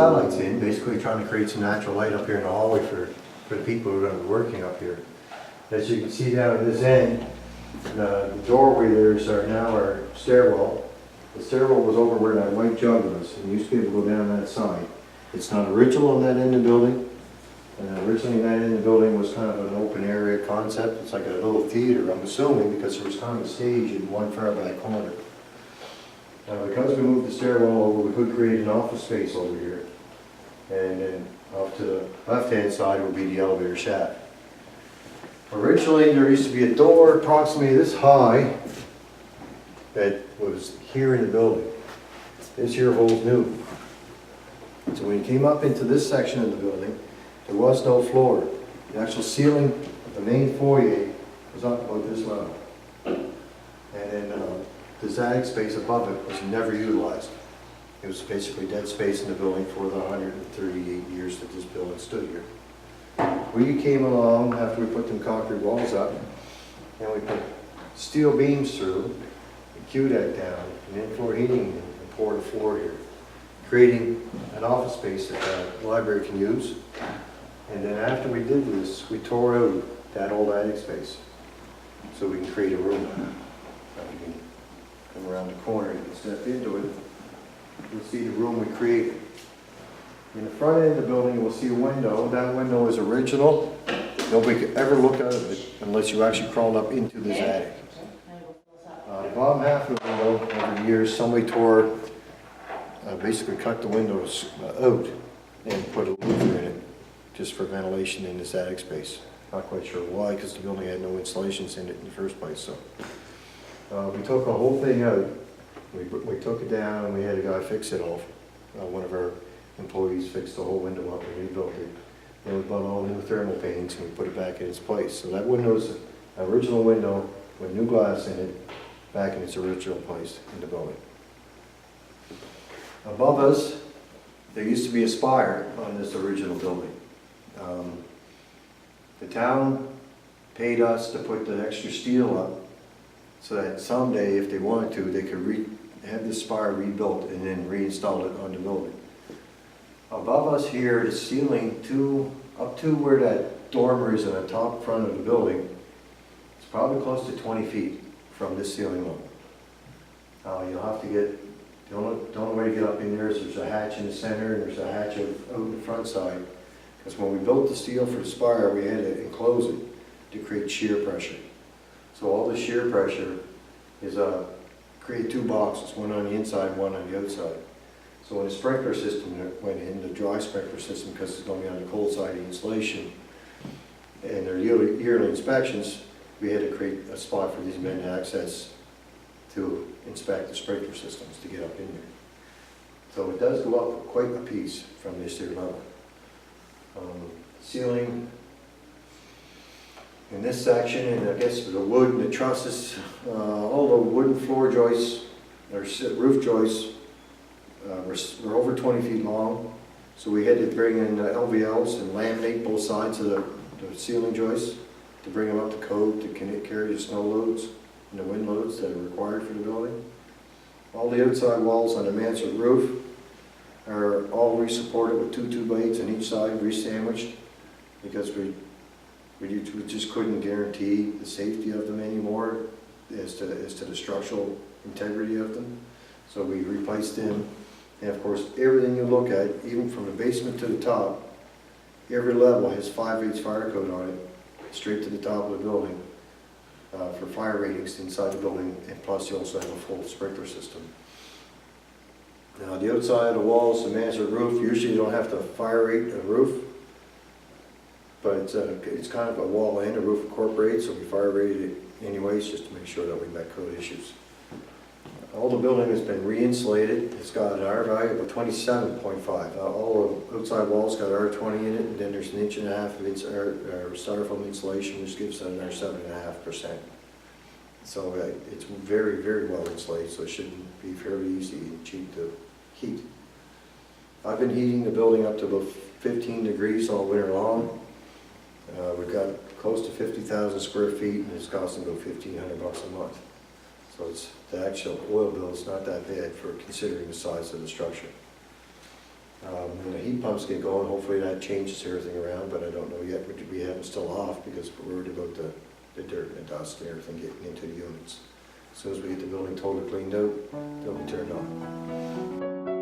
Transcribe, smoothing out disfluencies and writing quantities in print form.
skylights in, basically trying to create some natural light up here in the hallway for the people who are going to be working up here. As you can see down at this end, the doorway there is now our stairwell. The stairwell was over where that white jug was, and you used to be able to go down that side. It's not original on that end of the building. Originally that end of the building was kind of an open area concept. It's like a little theater, I'm assuming, because there was kind of a stage in one far back corner. Because we moved the stairwell over, we could create an office space over here. And then off to the left-hand side would be the elevator shaft. Originally, there used to be a door approximately this high that was here in the building. This here holds new. So when you came up into this section of the building, there was no floor. The actual ceiling of the main foyer was up about this level. And then the zag space above it was never utilized. It was basically dead space in the building for the 138 years that this building stood here. We came along after we put them concrete walls up, and we put steel beams through, the Q-deck down, and in-floor heating, and poured a floor here, creating an office space that the library can use. And then after we did this, we tore out that old attic space so we can create a room. You can come around the corner and step into it. You'll see the room we created. In the front end of the building, you will see a window. That window is original. Nobody could ever look out of it unless you actually crawled up into this attic. The bottom half of the window, over the years, somebody tore, basically cut the windows out and put a louver in it, just for ventilation in this attic space. Not quite sure why, because the building had no installations in it in the first place. So we took the whole thing out. We took it down and we had a guy fix it all. One of our employees fixed the whole window up and rebuilt it. Then we bought all new thermal paintings and we put it back in its place. So that window is an original window with new glass in it, back in its original place in the building. Above us, there used to be a spire on this original building. The town paid us to put the extra steel up so that someday, if they wanted to, they could have the spire rebuilt and then reinstall it on the building. Above us here, the ceiling up to where that dormer is in the top front of the building, it's probably close to 20 feet from this ceiling level. You'll have to get, the only way to get up in there is there's a hatch in the center and there's a hatch out in the front side. Because when we built the steel for the spire, we had to enclose it to create shear pressure. So all the shear pressure is create two boxes, one on the inside and one on the outside. So when the sprinkler system went in, the dry sprinkler system, because it's going to be on the cold side of the insulation, and their yearly inspections, we had to create a spot for these men to access to inspect the sprinkler systems to get up in there. So it does go up quite a piece from this here level. Ceiling in this section, and I guess the wood and the trusses, all the wooden floor joists or roof joists were over 20 feet long, so we had to bring in LVLs and laminate both sides of the ceiling joists to bring them up to code to carry the snow loads and the wind loads that are required for the building. All the outside walls on the mansard roof are all re-supported with 2 2x8s on each side, re-sandwiched, because we just couldn't guarantee the safety of them anymore as to the structural integrity of them. So we replaced them, and of course everything you look at, even from the basement to the top, every level has 5/8 fire code on it, straight to the top of the building for fire ratings inside the building, and plus you also have a full sprinkler system. Now the outside of the walls, the mansard roof, usually you don't have to fire rate a roof, but it's kind of a wall and a roof incorporated, so we fire rated it anyways just to make sure that we met code issues. All the building has been re-insulated. It's got an R value of 27.5. All the outside walls got R20 in it, and then there's 1.5 inches of styrofoam insulation, which gives it another 7.5%. So it's very, very well insulated, so it should be fairly easy and cheap to heat. I've been heating the building up to about 15 degrees all winter long. We've got close to 50,000 square feet, and it's costing about $1,500 a month. So the actual oil bill is not that bad for considering the size of the structure. When the heat pumps get going, hopefully that changes everything around, but I don't know yet. We have it still off because we're worried about the dirt and the dust and everything getting into the units. As soon as we get the building totally cleaned out, they'll be turned on.